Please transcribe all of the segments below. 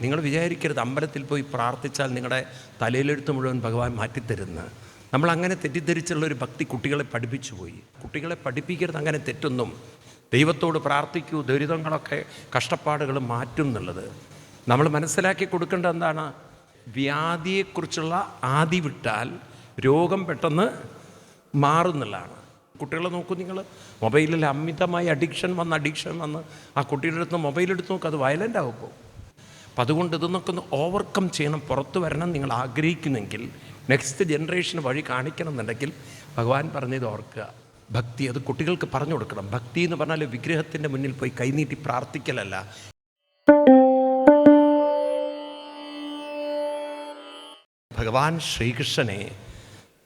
നിങ്ങൾ വിചാരിക്കരുത് അമ്പലത്തിൽ പോയി പ്രാർത്ഥിച്ചാൽ നിങ്ങളുടെ തലയിലെഴുത്ത് മുഴുവൻ ഭഗവാൻ മാറ്റിത്തരുന്നു. നമ്മളങ്ങനെ തെറ്റിദ്ധരിച്ചുള്ളൊരു ഭക്തി കുട്ടികളെ പഠിപ്പിച്ചു പോയി. കുട്ടികളെ പഠിപ്പിക്കരുത് അങ്ങനെ തെറ്റൊന്നും. ദൈവത്തോട് പ്രാർത്ഥിക്കൂ, ദുരിതങ്ങളൊക്കെ കഷ്ടപ്പാടുകൾ മാറ്റും എന്നുള്ളത് നമ്മൾ മനസ്സിലാക്കി കൊടുക്കേണ്ടത് എന്താണ്? വ്യാധിയെക്കുറിച്ചുള്ള ആദി വിട്ടാൽ രോഗം പെട്ടെന്ന് മാറുന്നുള്ളതാണ്. കുട്ടികളെ നോക്കൂ, നിങ്ങൾ മൊബൈലിൽ അമിതമായി അഡിക്ഷൻ വന്ന് ആ കുട്ടിയുടെ അടുത്ത് മൊബൈൽ എടുത്ത് നോക്കുക, അത് വയലൻ്റ് ആകുമ്പോൾ. അപ്പം അതുകൊണ്ട് ഇതൊന്നൊക്കെ ഒന്ന് ഓവർകം ചെയ്യണം, പുറത്തു വരണം നിങ്ങൾ ആഗ്രഹിക്കുന്നെങ്കിൽ, നെക്സ്റ്റ് ജനറേഷന് വഴി കാണിക്കണം എന്നുണ്ടെങ്കിൽ ഭഗവാൻ പറഞ്ഞത് ഓർക്കുക. ഭക്തി അത് കുട്ടികൾക്ക് പറഞ്ഞു കൊടുക്കണം. ഭക്തി എന്ന് പറഞ്ഞാൽ വിഗ്രഹത്തിൻ്റെ മുന്നിൽ പോയി കൈനീട്ടി പ്രാർത്ഥിക്കലല്ല. ഭഗവാൻ ശ്രീകൃഷ്ണനെ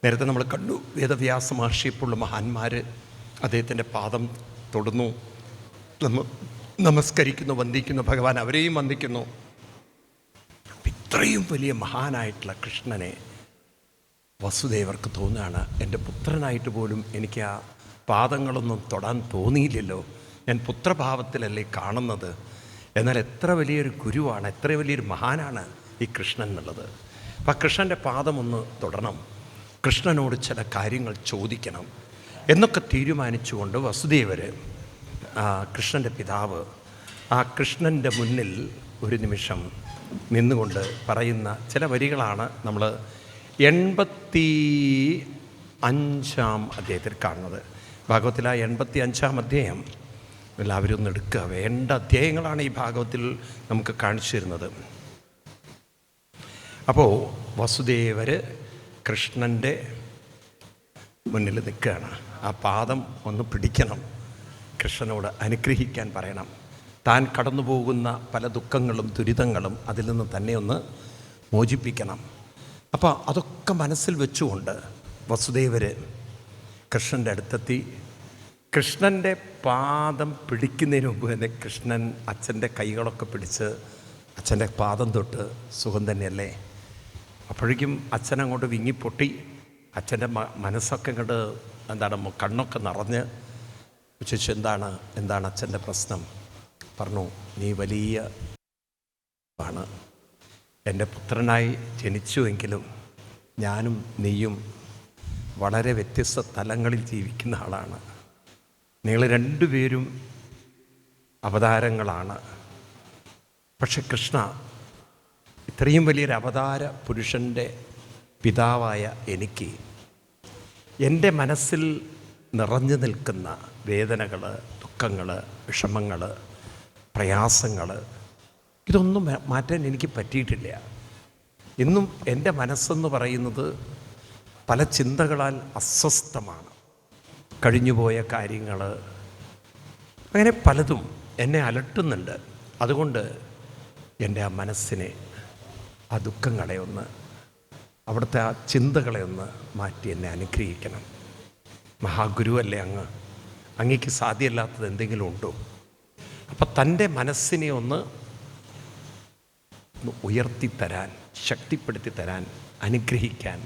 നേരത്തെ നമ്മൾ കണ്ടു, വേദവ്യാസ മഹർഷിയെപ്പോലുള്ള മഹാന്മാർ അദ്ദേഹത്തിൻ്റെ പാദം തൊടുന്നു, നമസ്കരിക്കുന്നു, വന്ദിക്കുന്നു. ഭഗവാൻ അവരെയും വന്ദിക്കുന്നു. ഇത്രയും വലിയ മഹാനായിട്ടുള്ള കൃഷ്ണനെ വസുദേവർക്ക് തോന്നുകയാണ്, എൻ്റെ പുത്രനായിട്ട് പോലും എനിക്ക് ആ പാദങ്ങളൊന്നും തൊടാൻ തോന്നിയില്ലല്ലോ, ഞാൻ പുത്രഭാവത്തിലല്ലേ കാണുന്നത്. എന്നാൽ എത്ര വലിയൊരു ഗുരുവാണ്, എത്ര വലിയൊരു മഹാനാണ് ഈ കൃഷ്ണൻ എന്നുള്ളത്. അപ്പം കൃഷ്ണൻ്റെ പാദമൊന്ന് തൊടണം, കൃഷ്ണനോട് ചില കാര്യങ്ങൾ ചോദിക്കണം എന്നൊക്കെ തീരുമാനിച്ചുകൊണ്ട് വസുദേവർ, കൃഷ്ണൻ്റെ പിതാവ്, ആ കൃഷ്ണൻ്റെ മുന്നിൽ ഒരു നിമിഷം നിന്നുകൊണ്ട് പറയുന്ന ചില വരികളാണ് നമ്മൾ 85-ാം അധ്യായത്തിൽ കാണുന്നത്. ഭാഗവത്തിൽ ആ 85-ാം അധ്യായം എല്ലാവരും ഒന്ന് എടുക്കുക. വേണ്ട അധ്യായങ്ങളാണ് ഈ ഭാഗവത്തിൽ നമുക്ക് കാണിച്ചു തരുന്നത്. അപ്പോൾ വസുദേവർ കൃഷ്ണൻ്റെ മുന്നിൽ നിൽക്കുകയാണ്. ആ പാദം ഒന്ന് പിടിക്കണം, കൃഷ്ണനോട് അനുഗ്രഹിക്കാൻ പറയണം. താൻ കടന്നു പോകുന്ന പല ദുഃഖങ്ങളും ദുരിതങ്ങളും അതിൽ നിന്ന് തന്നെ ഒന്ന് മോചിപ്പിക്കണം. അപ്പോൾ അതൊക്കെ മനസ്സിൽ വെച്ചുകൊണ്ട് വസുദേവർ കൃഷ്ണൻ്റെ അടുത്തെത്തി. കൃഷ്ണൻ്റെ പാദം പിടിക്കുന്നതിന് മുമ്പ് തന്നെ കൃഷ്ണൻ അച്ഛൻ്റെ കൈകളൊക്കെ പിടിച്ച് അച്ഛൻ്റെ പാദം തൊട്ട്, സുഖം തന്നെയല്ലേ? അപ്പോഴേക്കും അച്ഛൻ അങ്ങോട്ട് വിങ്ങിപ്പൊട്ടി. അച്ഛൻ്റെ മനസ്സൊക്കെ ഇങ്ങോട്ട് കണ്ണൊക്കെ നിറഞ്ഞ് ചോദിച്ചു, എന്താണ് അച്ഛൻ്റെ പ്രശ്നം? പറഞ്ഞു, നീ വലിയ ആണ്, എൻ്റെ പുത്രനായി ജനിച്ചുവെങ്കിലും ഞാനും നീയും വളരെ വ്യത്യസ്ത തലങ്ങളിൽ ജീവിക്കുന്ന ആളാണ്. നിങ്ങൾ രണ്ടുപേരും അവതാരങ്ങളാണ്. പക്ഷെ കൃഷ്ണ, ഇത്രയും വലിയൊരു അവതാര പുരുഷൻ്റെ പിതാവായ എനിക്ക് എൻ്റെ മനസ്സിൽ നിറഞ്ഞു നിൽക്കുന്ന വേദനകൾ, ദുഃഖങ്ങൾ, വിഷമങ്ങൾ, പ്രയാസങ്ങൾ, ഇതൊന്നും മാറ്റാൻ എനിക്ക് പറ്റിയിട്ടില്ല. ഇന്നും എൻ്റെ മനസ്സെന്ന് പറയുന്നത് പല ചിന്തകളാൽ അസ്വസ്ഥമാണ്. കഴിഞ്ഞുപോയ കാര്യങ്ങൾ, അങ്ങനെ പലതും എന്നെ അലട്ടുന്നുണ്ട്. അതുകൊണ്ട് എൻ്റെ ആ മനസ്സിനെ, ആ ദുഃഖങ്ങളെ ഒന്ന്, അവിടുത്തെ ആ ചിന്തകളെ ഒന്ന് മാറ്റി എന്നെ അനുഗ്രഹിക്കണം. മഹാഗുരുവല്ലേ അങ്ങ്, അങ്ങേക്ക് സാധ്യമല്ലാത്തത് എന്തെങ്കിലും ഉണ്ടോ? അപ്പം തൻ്റെ മനസ്സിനെ ഒന്ന് ഉയർത്തിത്തരാൻ, ശക്തിപ്പെടുത്തി തരാൻ, അനുഗ്രഹിക്കാൻ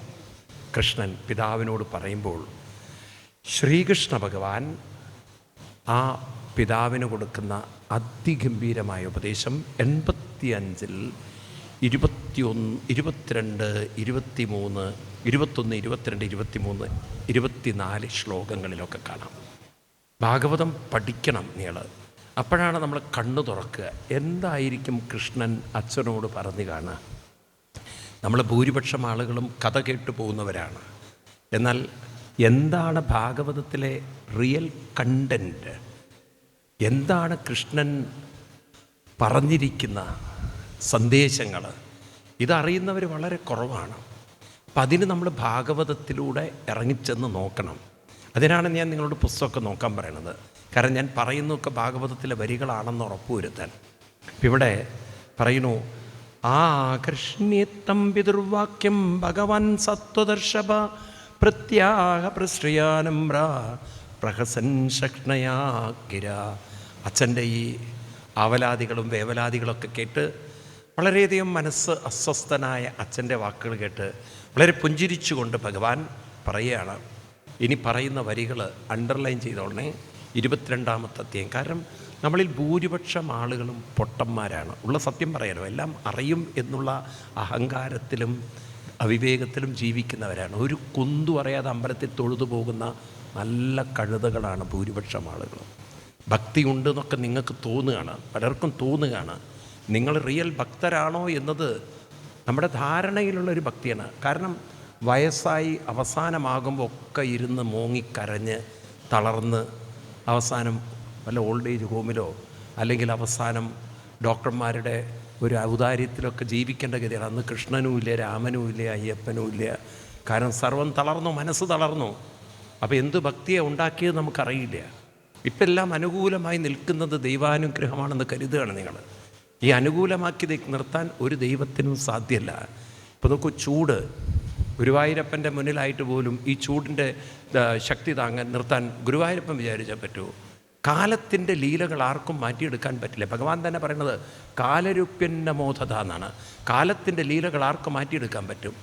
കൃഷ്ണൻ പിതാവിനോട് പറയുമ്പോൾ ശ്രീകൃഷ്ണ ഭഗവാൻ ആ പിതാവിന് കൊടുക്കുന്ന അതിഗംഭീരമായ ഉപദേശം 85-ൽ 21, 22, 23, 21, 22, 23, 24 ശ്ലോകങ്ങളിലൊക്കെ കാണാം. ഭാഗവതം പഠിക്കണം നിങ്ങൾ. അപ്പോഴാണ് നമ്മൾ കണ്ണു തുറക്കുക. എന്തായിരിക്കും കൃഷ്ണൻ അച്ഛനോട് പറഞ്ഞു കാണുക? നമ്മൾ ഭൂരിപക്ഷം ആളുകളും കഥ കേട്ടു പോകുന്നവരാണ്. എന്നാൽ എന്താണ് ഭാഗവതത്തിലെ റിയൽ കണ്ടൻറ്റ്? എന്താണ് കൃഷ്ണൻ പറഞ്ഞിരിക്കുന്ന സന്ദേശങ്ങൾ? ഇതറിയുന്നവർ വളരെ കുറവാണ്. അപ്പം അതിന് നമ്മൾ ഭാഗവതത്തിലൂടെ ഇറങ്ങിച്ചെന്ന് നോക്കണം. അതിനാണ് ഞാൻ നിങ്ങളോട് പുസ്തകമൊക്കെ നോക്കാൻ പറയണത്. കാരണം ഞാൻ പറയുന്നതൊക്കെ ഭാഗവതത്തിലെ വരികളാണെന്ന് ഉറപ്പുവരുത്താൻ. ഇവിടെ പറയുന്നു, ആകർഷ്ണ്യത്തം പിതൃവാക്യം ഭഗവാൻ സത്വദർശഭ പ്രത്യാഹ പ്രശ്രയാനമ്ര പ്രഹസൻ ശക്നയാകിര. അച്ഛൻ്റെ ഈ ആവലാദികളും വേവലാദികളൊക്കെ കേട്ട് വളരെയധികം മനസ്സ് അസ്വസ്ഥനായ അച്ഛൻ്റെ വാക്കുകൾ കേട്ട് വളരെ പുഞ്ചിരിച്ചുകൊണ്ട് ഭഗവാൻ പറയുകയാണ്. ഇനി പറയുന്ന വരികൾ അണ്ടർലൈൻ ചെയ്തോളണേ, 22-ാമത്തെ അധ്യായം. കാരണം നമ്മളിൽ ഭൂരിപക്ഷം ആളുകളും പൊട്ടന്മാരാണ്. ഉള്ള സത്യം പറയാനോ, എല്ലാം അറിയും എന്നുള്ള അഹങ്കാരത്തിലും അവിവേകത്തിലും ജീവിക്കുന്നവരാണ്. ഒരു കുന്തു അറിയാതെ അമ്പലത്തിൽ തൊഴുതു പോകുന്ന നല്ല കഴുതകളാണ് ഭൂരിപക്ഷം ആളുകൾ. ഭക്തി ഉണ്ടെന്നൊക്കെ നിങ്ങൾക്ക് തോന്നുകയാണ്, പലർക്കും തോന്നുകയാണ്. നിങ്ങൾ റിയൽ ഭക്തരാണോ എന്നത് നമ്മുടെ ധാരണയിലുള്ളൊരു ഭക്തിയാണ്. കാരണം വയസ്സായി അവസാനമാകുമ്പോൾ ഒക്കെ ഇരുന്ന് മോങ്ങിക്കരഞ്ഞ് തളർന്ന് അവസാനം വല്ല ഓൾഡ് ഏജ് ഹോമിലോ അല്ലെങ്കിൽ അവസാനം ഡോക്ടർമാരുടെ ഒരു ഔദാര്യത്തിലൊക്കെ ജീവിക്കേണ്ട ഗതിയാണ്. അന്ന് കൃഷ്ണനും ഇല്ല, രാമനും ഇല്ല, അയ്യപ്പനും ഇല്ല. കാരണം സർവം തളർന്നു, മനസ്സ് തളർന്നു. അപ്പോൾ എന്ത് ഭക്തിയാണ് ഉണ്ടാക്കിയത് നമുക്കറിയില്ല. ഇപ്പം എല്ലാം അനുകൂലമായി നിൽക്കുന്നത് ദൈവാനുഗ്രഹമാണെന്ന് കരുതുകയാണ് നിങ്ങൾ. ഈ അനുകൂലമാക്കി നിർത്താൻ ഒരു ദൈവത്തിനും സാധ്യമല്ല. ഇപ്പോൾ നോക്കൂ, ചൂട് ഗുരുവായൂരപ്പൻ്റെ മുന്നിലായിട്ട് പോലും ഈ ചൂടിൻ്റെ ശക്തി നിർത്താൻ ഗുരുവായൂരപ്പൻ വിചാരിച്ചാൽ പറ്റുമോ? കാലത്തിൻ്റെ ലീലകൾ ആർക്കും മാറ്റിയെടുക്കാൻ പറ്റില്ല. ഭഗവാൻ തന്നെ പറയുന്നത് കാലരൂപ്യന്ന മോധത എന്നാണ്. കാലത്തിൻ്റെ ലീലകൾ ആർക്കും മാറ്റിയെടുക്കാൻ പറ്റും.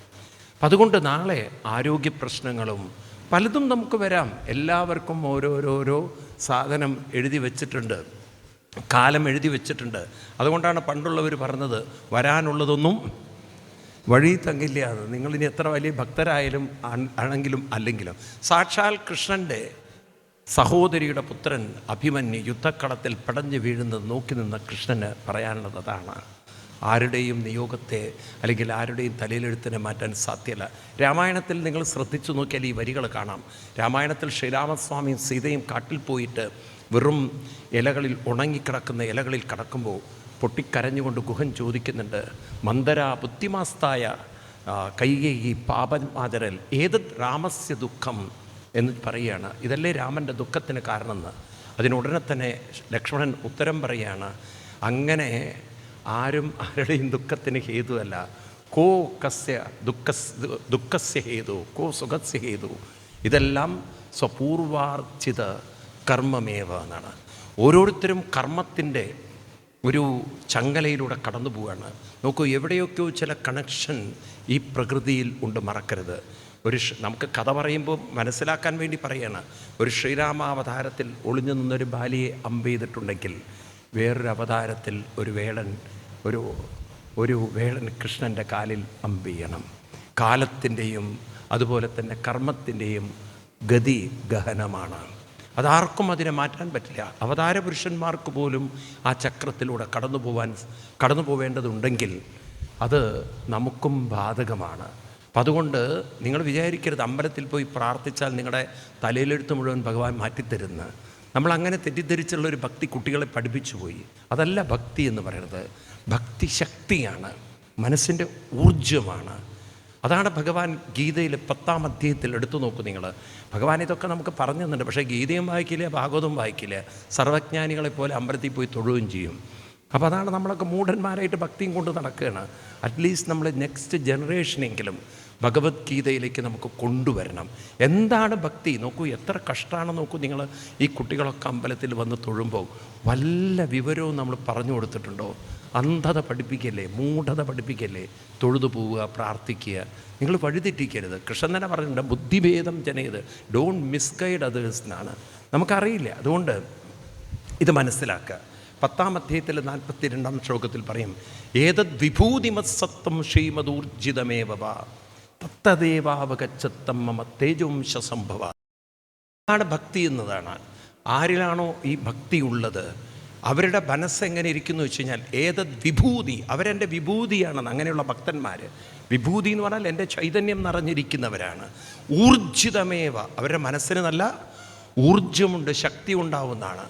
അപ്പം അതുകൊണ്ട് നാളെ ആരോഗ്യ പ്രശ്നങ്ങളും പലതും നമുക്ക് വരാം. എല്ലാവർക്കും ഓരോരോരോ സാധനം എഴുതി വച്ചിട്ടുണ്ട്, കാലം എഴുതി വച്ചിട്ടുണ്ട്. അതുകൊണ്ടാണ് പണ്ടുള്ളവർ പറഞ്ഞത് വരാനുള്ളതൊന്നും വഴി തങ്ങില്ല എന്ന്. നിങ്ങളിനി എത്ര വലിയ ഭക്തരായാലും ആണെങ്കിലും അല്ലെങ്കിലും സാക്ഷാൽ കൃഷ്ണൻ്റെ സഹോദരിയുടെ പുത്രൻ അഭിമന്യു യുദ്ധക്കളത്തിൽ പടഞ്ഞു വീഴുന്നത് നോക്കി നിന്ന കൃഷ്ണന് പറയാനുള്ളത് അതാണ്. ആരുടെയും നിയോഗത്തെ അല്ലെങ്കിൽ ആരുടെയും തലയിലെഴുത്തിനെ മാറ്റാൻ സാധ്യമല്ല. രാമായണത്തിൽ നിങ്ങൾ ശ്രദ്ധിച്ചു നോക്കിയാൽ ഈ വരികൾ കാണാം. രാമായണത്തിൽ ശ്രീരാമസ്വാമിയും സീതയും കാട്ടിൽ പോയിട്ട് വെറും ഇലകളിൽ ഉണങ്ങിക്കിടക്കുന്ന ഇലകളിൽ കിടക്കുമ്പോൾ പൊട്ടിക്കരഞ്ഞുകൊണ്ട് ഗുഹൻ ചോദിക്കുന്നുണ്ട്, മന്ദര ബുദ്ധിമാസ്തായ കൈകേയി പാപമാചരൽ ഏത് രാമസ്യ ദുഃഖം എന്ന് പറയുകയാണ്. ഇതല്ലേ രാമൻ്റെ ദുഃഖത്തിന് കാരണമെന്ന്. അതിനുടനെ തന്നെ ലക്ഷ്മണൻ ഉത്തരം പറയുകയാണ്, അങ്ങനെ ആരും ആരുടെയും ദുഃഖത്തിന് ഹേതുവല്ല. കോ കസ്യ ദുഃഖസ്യ ഹേതു കോ സുഖസ്യ ഹേതു. ഇതെല്ലാം സ്വപൂർവാർജിത കർമ്മമേവ എന്നാണ്. ഓരോരുത്തരും കർമ്മത്തിൻ്റെ ഒരു ചങ്ങലയിലൂടെ കടന്നു പോവുകയാണ്. നോക്കൂ, എവിടെയൊക്കെയോ ചില കണക്ഷൻ ഈ പ്രകൃതിയിൽ ഉണ്ട്, മറക്കരുത്. നമുക്ക് കഥ പറയുമ്പോൾ മനസ്സിലാക്കാൻ വേണ്ടി പറയുകയാണ്. ഒരു ശ്രീരാമാവതാരത്തിൽ ഒളിഞ്ഞു നിന്നൊരു ബാലിയെ അമ്പ് ചെയ്തിട്ടുണ്ടെങ്കിൽ വേറൊരു അവതാരത്തിൽ ഒരു വേളൻ കൃഷ്ണൻ്റെ കാലിൽ അമ്പ് ചെയ്യണം. കാലത്തിൻ്റെയും അതുപോലെ തന്നെ കർമ്മത്തിൻ്റെയും ഗതി ഗഹനമാണ്. അതാർക്കും അതിനെ മാറ്റാൻ പറ്റില്ല. അവതാര പുരുഷന്മാർക്ക് പോലും ആ ചക്രത്തിലൂടെ കടന്നു പോവേണ്ടതുണ്ടെങ്കിൽ അത് നമുക്കും ബാധകമാണ്. അപ്പം അതുകൊണ്ട് നിങ്ങൾ വിചാരിക്കരുത് അമ്പലത്തിൽ പോയി പ്രാർത്ഥിച്ചാൽ നിങ്ങളുടെ തലയിലെഴുത്ത് മുഴുവൻ ഭഗവാൻ മാറ്റിത്തരുന്ന്. നമ്മളങ്ങനെ തെറ്റിദ്ധരിച്ചുള്ളൊരു ഭക്തി കുട്ടികളെ പഠിപ്പിച്ചു പോയി. അതല്ല ഭക്തി എന്ന് പറയുന്നത്. ഭക്തി ശക്തിയാണ്, മനസ്സിൻ്റെ ഊർജമാണ്. അതാണ് ഭഗവാൻ ഗീതയിൽ 10-ാം അധ്യായത്തിൽ എടുത്തു നോക്കൂ നിങ്ങൾ. ഭഗവാൻ ഇതൊക്കെ നമുക്ക് പറഞ്ഞു തന്നിട്ടുണ്ട്. പക്ഷേ ഗീതയും വായിക്കില്ല, ഭാഗവതവും വായിക്കില്ല. സർവജ്ഞാനികളെപ്പോലെ അമ്പലത്തിൽ പോയി തൊഴുകയും ചെയ്യും. അപ്പോൾ അതാണ് നമ്മളൊക്കെ മൂഢന്മാരായിട്ട് ഭക്തിയും കൊണ്ട് നടക്കുകയാണ്. അറ്റ്ലീസ്റ്റ് നമ്മൾ നെക്സ്റ്റ് ജനറേഷനെങ്കിലും ഭഗവത്ഗീതയിലേക്ക് നമുക്ക് കൊണ്ടുവരണം. എന്താണ് ഭക്തി? നോക്കൂ, എത്ര കഷ്ടമാണെന്ന് നോക്കൂ നിങ്ങൾ. ഈ കുട്ടികളൊക്കെ അമ്പലത്തിൽ വന്ന് തൊഴുമ്പോൾ വല്ല വിവരവും നമ്മൾ പറഞ്ഞു കൊടുത്തിട്ടുണ്ടോ? അന്ധത പഠിപ്പിക്കല്ലേ, മൂഢത പഠിപ്പിക്കല്ലേ. തൊഴുതു പോവുക, പ്രാർത്ഥിക്കുക. നിങ്ങൾ വഴിതെറ്റിക്കരുത്. കൃഷ്ണൻ തന്നെ പറഞ്ഞിട്ടുണ്ട്, ബുദ്ധിഭേദം ജനയത്, ഡോണ്ട് മിസ്ഗൈഡ് അതേഴ്സ് എന്നാണ്. നമുക്കറിയില്ല. അതുകൊണ്ട് ഇത് മനസ്സിലാക്കുക. 10-ാം അധ്യായത്തിൽ 42-ാം ശ്ലോകത്തിൽ പറയും, ഏതദ് വിഭൂതിമത്സത്വം ശ്രീമദൂർജിതമേവ തത്തദേവാവഗച്ഛത്തം മമ തേജോംശ സംഭവ. ആണ് ഭക്തി എന്നതാണ്. ആരിലാണോ ഈ ഭക്തി ഉള്ളത് അവരുടെ മനസ്സെങ്ങനെ ഇരിക്കുന്നു വെച്ച് കഴിഞ്ഞാൽ ഏതദ് വിഭൂതി, അവരെൻ്റെ വിഭൂതിയാണെന്ന്. അങ്ങനെയുള്ള ഭക്തന്മാർ വിഭൂതി എന്ന് പറഞ്ഞാൽ എൻ്റെ ചൈതന്യം നിറഞ്ഞിരിക്കുന്നവരാണ്. ഊർജിതമേവ, അവരുടെ മനസ്സിന് നല്ല ഊർജമുണ്ട്, ശക്തി ഉണ്ടാവുന്നതാണ്.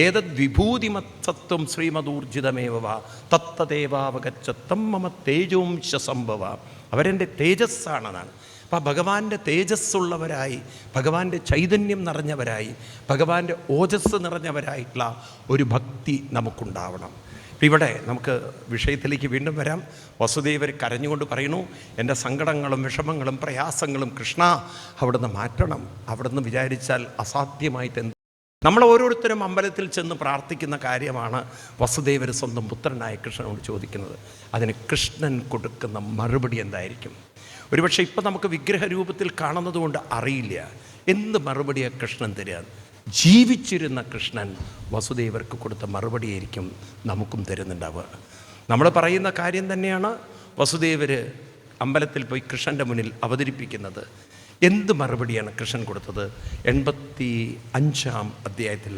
ഏതദ് വിഭൂതിമത്സത്വം ശ്രീമദൂർജിതമേവ തത്തദേവാവഗച്ഛത്തം മമ തേജോംശ സംഭവ. അവരെൻ്റെ തേജസ്സാണെന്നാണ്. അപ്പം ഭഗവാന്റെ തേജസ്സുള്ളവരായി, ഭഗവാന്റെ ചൈതന്യം നിറഞ്ഞവരായി, ഭഗവാന്റെ ഓജസ് നിറഞ്ഞവരായിട്ടുള്ള ഒരു ഭക്തി നമുക്കുണ്ടാവണം. ഇവിടെ നമുക്ക് വിഷയത്തിലേക്ക് വീണ്ടും വരാം. വസുദേവർ കരഞ്ഞുകൊണ്ട് പറയുന്നു, എൻ്റെ സങ്കടങ്ങളും വിഷമങ്ങളും പ്രയാസങ്ങളും കൃഷ്ണ അവിടുന്ന് മാറ്റണം. അവിടുന്ന് വിചാരിച്ചാൽ അസാധ്യമായിട്ട് നമ്മൾ ഓരോരുത്തരും അമ്പലത്തിൽ ചെന്ന് പ്രാർത്ഥിക്കുന്ന കാര്യമാണ് വസുദേവർ സ്വന്തം പുത്രനായ കൃഷ്ണനോട് ചോദിക്കുന്നത്. അതിന് കൃഷ്ണൻ കൊടുക്കുന്ന മറുപടി എന്തായിരിക്കും? ഒരുപക്ഷെ ഇപ്പം നമുക്ക് വിഗ്രഹ രൂപത്തിൽ കാണുന്നത് കൊണ്ട് അറിയില്ല എന്ത് മറുപടിയാണ് കൃഷ്ണൻ തരിക. ജീവിച്ചിരുന്ന കൃഷ്ണൻ വസുദേവർക്ക് കൊടുത്ത മറുപടിയായിരിക്കും നമുക്കും തരുന്നുണ്ടാവുക. നമ്മൾ പറയുന്ന കാര്യം തന്നെയാണ് വസുദേവർ അമ്പലത്തിൽ പോയി കൃഷ്ണൻ്റെ മുന്നിൽ അവതരിപ്പിക്കുന്നത്. എന്ത് മറുപടിയാണ് കൃഷ്ണൻ കൊടുത്തത്? 85-ാം അധ്യായത്തിൽ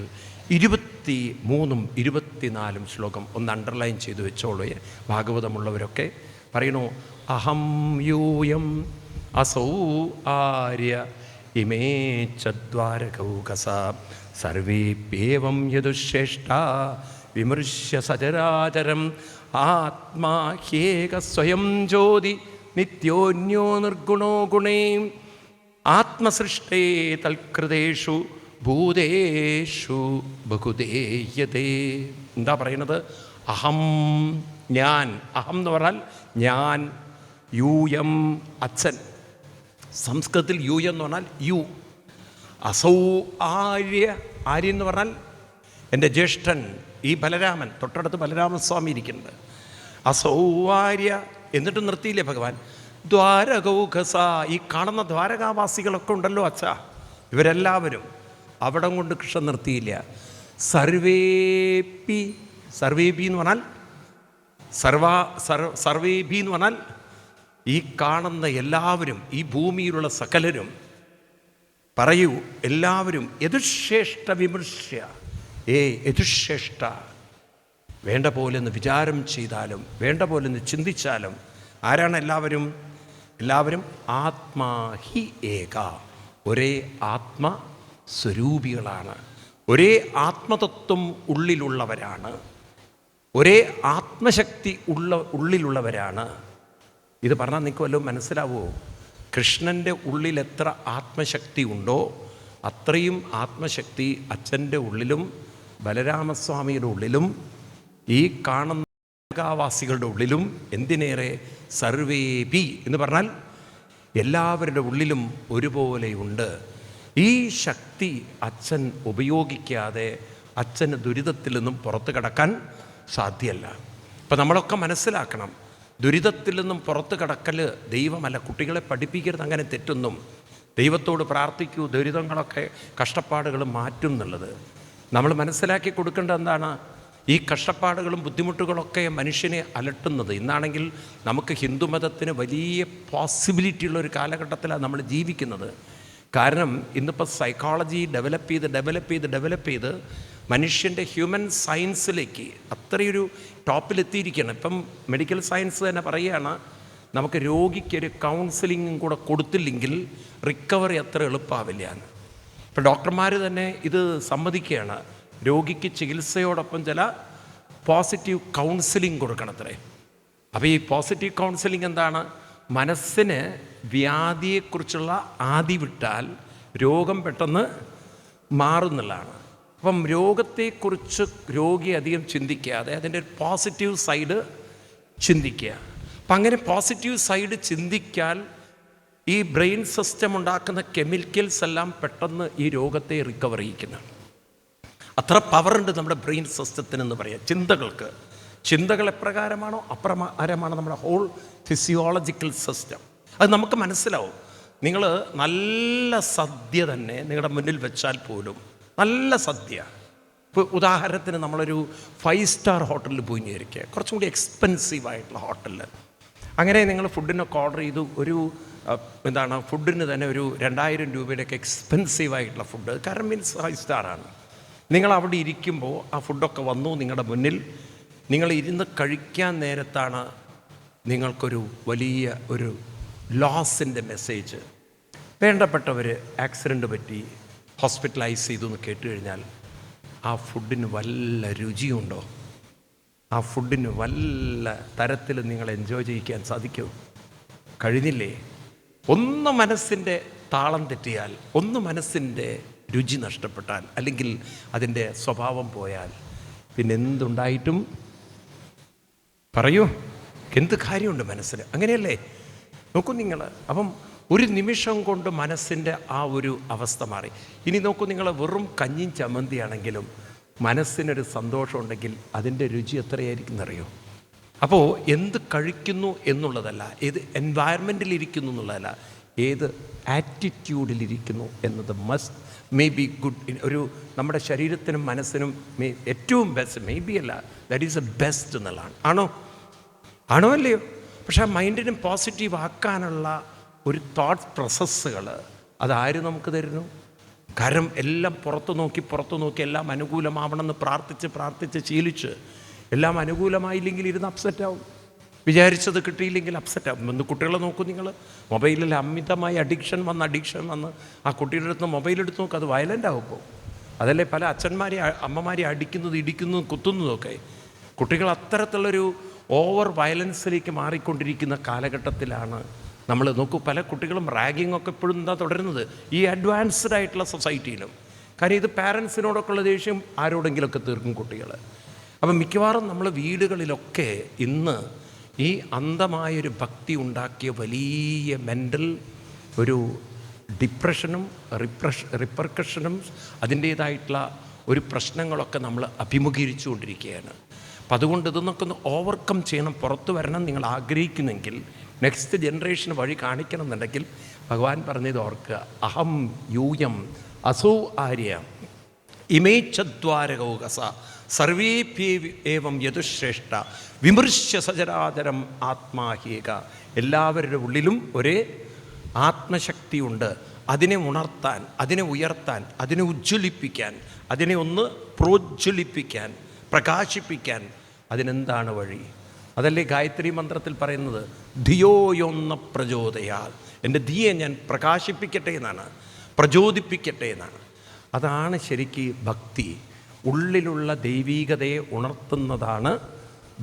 23-ഉം 24-ഉം ശ്ലോകം ഒന്ന് അണ്ടർലൈൻ ചെയ്ത് വെച്ചോളൂ. ഭാഗവതമുള്ളവരൊക്കെ പറയണു, അഹം യൂയം അസൗ ആര്യ ഇമേ ചദ്വാരകൗകസ സർവേപ്യേവം യദുശ്രേഷ്ഠ വിമൃശ്യ സചരാചരം ആത്മാ ഹ്യേക സ്വയം ജ്യോതി നിത്യോന്യോ നിർഗുണോ ഗുണേ ആത്മസൃഷ്ടേ തൽകൃതേഷു ഭൂതേഷു ബഹുദേയതേ. എന്താ പറയണത്? അഹം, ഞാൻ. അഹം എന്ന് പറഞ്ഞാൽ ഞാൻ. യൂയം അച്ഛൻ. സംസ്കൃതത്തിൽ യൂയം എന്ന് പറഞ്ഞാൽ യു. അസൗ ആര്യ. ആര്യ എന്ന് പറഞ്ഞാൽ എൻ്റെ ജ്യേഷ്ഠൻ ഈ ബലരാമൻ. തൊട്ടടുത്ത് ബലരാമസ്വാമി ഇരിക്കുന്നുണ്ട്. അസൗ ആര്യ. എന്നിട്ട് നിർത്തിയില്ലേ ഭഗവാൻ? ദ്വാരകൗകസ. ഈ കാണുന്ന ദ്വാരകാവാസികളൊക്കെ ഉണ്ടല്ലോ അച്ഛ, ഇവരെല്ലാവരും. അവിടം കൊണ്ട് കൃഷ്ണൻ നിർത്തിയില്ല. സർവേപി. സർവേപി എന്ന് പറഞ്ഞാൽ സർവേപി എന്ന് പറഞ്ഞാൽ ഈ കാണുന്ന എല്ലാവരും, ഈ ഭൂമിയിലുള്ള സകലരും. പറയൂ, എല്ലാവരും. യദുശ്രേഷ്ഠ വിമൃശ്യ. യദുശ്രേഷ്ഠ. വേണ്ട പോലെ ഒന്ന് വിചാരം ചെയ്താലും, വേണ്ട പോലെ ഒന്ന് ചിന്തിച്ചാലും ആരാണ് എല്ലാവരും? എല്ലാവരും ആത്മാ ഹി ഏക. ഒരേ ആത്മസ്വരൂപികളാണ്. ഒരേ ആത്മതത്വം ഉള്ളിലുള്ളവരാണ്. ഒരേ ആത്മശക്തി ഉള്ളിലുള്ളവരാണ്. ഇത് പറഞ്ഞാൽ നിങ്ങൾക്ക് വല്ലതും മനസ്സിലാവുമോ? കൃഷ്ണൻ്റെ ഉള്ളിൽ എത്ര ആത്മശക്തി ഉണ്ടോ അത്രയും ആത്മശക്തി അച്ഛൻ്റെ ഉള്ളിലും ബലരാമസ്വാമിയുടെ ഉള്ളിലും ഈ കാണുന്ന വാസികളുടെ ഉള്ളിലും, എന്തിനേറെ സർവേപി എന്ന് പറഞ്ഞാൽ എല്ലാവരുടെ ഉള്ളിലും ഒരുപോലെയുണ്ട്. ഈ ശക്തി അച്ഛൻ ഉപയോഗിക്കാതെ അച്ഛന് ദുരിതത്തിൽ നിന്നും പുറത്തു കടക്കാൻ സാധ്യമല്ല. അപ്പം നമ്മളൊക്കെ മനസ്സിലാക്കണം, ദുരിതത്തിൽ നിന്നും പുറത്തു കടക്കൽ ദൈവമല്ല. കുട്ടികളെ പഠിപ്പിക്കരുത് അങ്ങനെ തെറ്റൊന്നും. ദൈവത്തോട് പ്രാർത്ഥിക്കൂ, ദുരിതങ്ങളൊക്കെ കഷ്ടപ്പാടുകൾ മാറ്റും എന്നുള്ളത് നമ്മൾ മനസ്സിലാക്കി കൊടുക്കേണ്ടത് എന്താണ്? ഈ കഷ്ടപ്പാടുകളും ബുദ്ധിമുട്ടുകളൊക്കെ മനുഷ്യനെ അലട്ടുന്നത്. ഇന്നാണെങ്കിൽ നമുക്ക് ഹിന്ദുമതത്തിന് വലിയ പോസിബിലിറ്റി ഉള്ളൊരു കാലഘട്ടത്തിലാണ് നമ്മൾ ജീവിക്കുന്നത്. കാരണം ഇന്നിപ്പോൾ സൈക്കോളജി ഡെവലപ്പ് ചെയ്ത് മനുഷ്യൻ്റെ ഹ്യൂമൻ സയൻസിലേക്ക് അത്രയൊരു ടോപ്പിലെത്തിയിരിക്കുകയാണ്. ഇപ്പം മെഡിക്കൽ സയൻസ് തന്നെ പറയുകയാണ്, നമുക്ക് രോഗിക്കൊരു കൗൺസിലിങ്ങും കൂടെ കൊടുത്തില്ലെങ്കിൽ റിക്കവറി അത്ര എളുപ്പമാവില്ല എന്ന്. ഇപ്പോൾ ഡോക്ടർമാർ തന്നെ ഇത് സമ്മതിക്കുകയാണ്. രോഗിക്ക് ചികിത്സയോടൊപ്പം ചില പോസിറ്റീവ് കൗൺസിലിംഗ് കൊടുക്കണത്രേ. അപ്പോൾ ഈ പോസിറ്റീവ് കൗൺസിലിംഗ് എന്താണ്? മനസ്സിന് വ്യാധിയെക്കുറിച്ചുള്ള ആദി വിട്ടാൽ രോഗം പെട്ടെന്ന് മാറുന്നുള്ളതാണ്. അപ്പം രോഗത്തെക്കുറിച്ച് രോഗി അധികം ചിന്തിക്കാതെ അതിൻ്റെ പോസിറ്റീവ് സൈഡ് ചിന്തിക്കുക. അപ്പം അങ്ങനെ പോസിറ്റീവ് സൈഡ് ചിന്തിക്കാൻ ഈ ബ്രെയിൻ സിസ്റ്റം ഉണ്ടാക്കുന്ന കെമിക്കൽസ് എല്ലാം പെട്ടെന്ന് ഈ രോഗത്തെ റിക്കവർ ചെയ്യിക്കുന്നതാണ്. അത്ര പവറുണ്ട് നമ്മുടെ ബ്രെയിൻ സിസ്റ്റത്തിനെന്ന് പറയാം. ചിന്തകൾ എപ്രകാരമാണോ അപ്രകാരമാണ് നമ്മുടെ ഹോൾ ഫിസിയോളജിക്കൽ സിസ്റ്റം. അത് നമുക്ക് മനസ്സിലാവും. നിങ്ങൾ നല്ല സദ്യ തന്നെ നിങ്ങളുടെ മുന്നിൽ വെച്ചാൽ പോലും, നല്ല സദ്യ, ഇപ്പോൾ ഉദാഹരണത്തിന് നമ്മളൊരു 5 സ്റ്റാർ ഹോട്ടലിൽ പോയി വിചാരിക്കുക, കുറച്ചും കൂടി എക്സ്പെൻസീവായിട്ടുള്ള ഹോട്ടലിൽ. അങ്ങനെ നിങ്ങൾ ഫുഡിനൊക്കെ ഓർഡർ ചെയ്തു. ഒരു ഫുഡിന് തന്നെ ഒരു 2000 രൂപയുടെയൊക്കെ എക്സ്പെൻസീവായിട്ടുള്ള ഫുഡ്. കാരണം മീൻസ് 5 സ്റ്റാറാണ്. നിങ്ങൾ അവിടെ ഇരിക്കുമ്പോൾ ആ ഫുഡൊക്കെ വന്നു നിങ്ങളുടെ മുന്നിൽ. നിങ്ങൾ ഇരുന്ന് കഴിക്കാൻ നേരത്താണ് നിങ്ങൾക്കൊരു വലിയ ഒരു ലോസിൻ്റെ മെസ്സേജ്. വേണ്ടപ്പെട്ടവർ ആക്സിഡൻറ്റ് പറ്റി ഹോസ്പിറ്റലൈസ് ചെയ്തു എന്ന് കേട്ട് കഴിഞ്ഞാൽ ആ ഫുഡിന് വല്ല രുചിയുണ്ടോ? ആ ഫുഡിന് വല്ല തരത്തിൽ നിങ്ങൾ എൻജോയ് ചെയ്യിക്കാൻ സാധിക്കുമോ? കഴിഞ്ഞില്ലേ? ഒന്ന് മനസ്സിൻ്റെ താളം തെറ്റിയാൽ, ഒന്ന് മനസ്സിൻ്റെ രുചി നഷ്ടപ്പെട്ടാൽ, അല്ലെങ്കിൽ അതിൻ്റെ സ്വഭാവം പോയാൽ പിന്നെ എന്തുണ്ടായിട്ടും പറയൂ, എന്ത് കാര്യമുണ്ട് മനസ്സിന്? അങ്ങനെയല്ലേ? നോക്കൂ നിങ്ങൾ. അപ്പം ഒരു നിമിഷം കൊണ്ട് മനസ്സിൻ്റെ ആ ഒരു അവസ്ഥ മാറി. ഇനി നോക്കൂ, നിങ്ങൾ വെറും കഞ്ഞിയും ചമ്മന്തിയാണെങ്കിലും മനസ്സിനൊരു സന്തോഷം ഉണ്ടെങ്കിൽ അതിൻ്റെ രുചി എത്രയായിരിക്കും എന്നറിയോ? അപ്പോൾ എന്ത് കഴിക്കുന്നു എന്നുള്ളതല്ല, ഏത് എൻവയറമെൻറ്റിലിരിക്കുന്നു എന്നുള്ളതല്ല, ഏത് ആറ്റിറ്റ്യൂഡിലിരിക്കുന്നു എന്നത് മേ ബി ഗുഡ്, ഒരു നമ്മുടെ ശരീരത്തിനും മനസ്സിനും ഏറ്റവും ബെസ്റ്റ്, മേ ബി അല്ല, ദാറ്റ് ഈസ് എ ബെസ്റ്റ് എന്നുള്ളതാണ്. ആണോ അല്ലയോ? പക്ഷെ ആ മൈൻഡിനും പോസിറ്റീവ് ആക്കാനുള്ള ഒരു തോട്ട് പ്രോസസ്സുകൾ അതാര് നമുക്ക് തരുന്നു? കാരണം എല്ലാം പുറത്തു നോക്കി എല്ലാം അനുകൂലമാവണമെന്ന് പ്രാർത്ഥിച്ച് ശീലിച്ച് എല്ലാം അനുകൂലമായില്ലെങ്കിൽ ഇരുന്ന് അപ്സെറ്റാവും. വിചാരിച്ചത് കിട്ടിയില്ലെങ്കിൽ അപ്സെറ്റാവും. ഒന്ന് കുട്ടികളെ നോക്കൂ നിങ്ങൾ, മൊബൈലിൽ അമിതമായി അഡിക്ഷൻ വന്ന് ആ കുട്ടിയുടെ അടുത്ത് മൊബൈൽ എടുത്ത് നോക്കുക, അത് വയലൻ്റ് ആകുമ്പോൾ. അതല്ലേ പല അമ്മമാരെ അടിക്കുന്നത്, ഇടിക്കുന്നതും കുത്തുന്നതൊക്കെ. കുട്ടികൾ അത്തരത്തിലുള്ളൊരു ഓവർ വയലൻസിലേക്ക് മാറിക്കൊണ്ടിരിക്കുന്ന കാലഘട്ടത്തിലാണ് നമ്മൾ. നോക്കൂ, പല കുട്ടികളും റാഗിങ് ഒക്കെ ഇപ്പോഴും എന്താ തുടരുന്നത് ഈ അഡ്വാൻസ്ഡ് ആയിട്ടുള്ള സൊസൈറ്റിയിലും. കാര്യം ഇത് പാരൻസിനോടൊക്കെ ഉള്ള ദേഷ്യം ആരോടെങ്കിലുമൊക്കെ തീർക്കും കുട്ടികൾ. അപ്പം മിക്കവാറും നമ്മൾ വീടുകളിലൊക്കെ ഇന്ന് ഈ അന്ധമായൊരു ഭക്തി ഉണ്ടാക്കിയ വലിയ മെൻ്റൽ ഒരു ഡിപ്രഷനും റിപ്പർക്കഷനും അതിൻ്റേതായിട്ടുള്ള ഒരു പ്രശ്നങ്ങളൊക്കെ നമ്മൾ അഭിമുഖീകരിച്ചു കൊണ്ടിരിക്കുകയാണ്. അപ്പം അതുകൊണ്ട് ഇതൊന്നൊക്കെ ഒന്ന് ഓവർകം ചെയ്യണം, പുറത്തു വരണം നിങ്ങൾ ആഗ്രഹിക്കുന്നെങ്കിൽ, നെക്സ്റ്റ് ജനറേഷന് വഴി കാണിക്കണം എന്നുണ്ടെങ്കിൽ ഭഗവാൻ പറഞ്ഞത് ഓർക്കുക. അഹം യൂയം അസോ ആര്യ ഇമേ ചദ്വാരകൗകസ സർവേപ്യേവം യതുശ്രേഷ്ഠ വിമൃശ്യ സചരാചരം ആത്മാഹേക. എല്ലാവരുടെ ഉള്ളിലും ഒരേ ആത്മശക്തിയുണ്ട്. അതിനെ ഉണർത്താൻ, അതിനെ ഉയർത്താൻ, അതിനെ ഉജ്ജ്വലിപ്പിക്കാൻ, അതിനെ ഒന്ന് പ്രോജ്വലിപ്പിക്കാൻ, പ്രകാശിപ്പിക്കാൻ അതിനെന്താണ് വഴി? അതല്ലേ ഗായത്രി മന്ത്രത്തിൽ പറയുന്നത്, ധിയോയൊന്ന പ്രചോദയാൽ, എൻ്റെ ധിയെ ഞാൻ പ്രകാശിപ്പിക്കട്ടെ എന്നാണ്, പ്രചോദിപ്പിക്കട്ടെ എന്നാണ്. അതാണ് ശരിക്ക് ഭക്തി. ഉള്ളിലുള്ള ദൈവീകതയെ ഉണർത്തുന്നതാണ്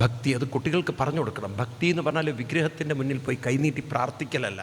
ഭക്തി. അത് കുട്ടികൾക്ക് പറഞ്ഞു കൊടുക്കണം. ഭക്തി എന്ന് പറഞ്ഞാൽ വിഗ്രഹത്തിൻ്റെ മുന്നിൽ പോയി കൈനീട്ടി പ്രാർത്ഥിക്കലല്ല.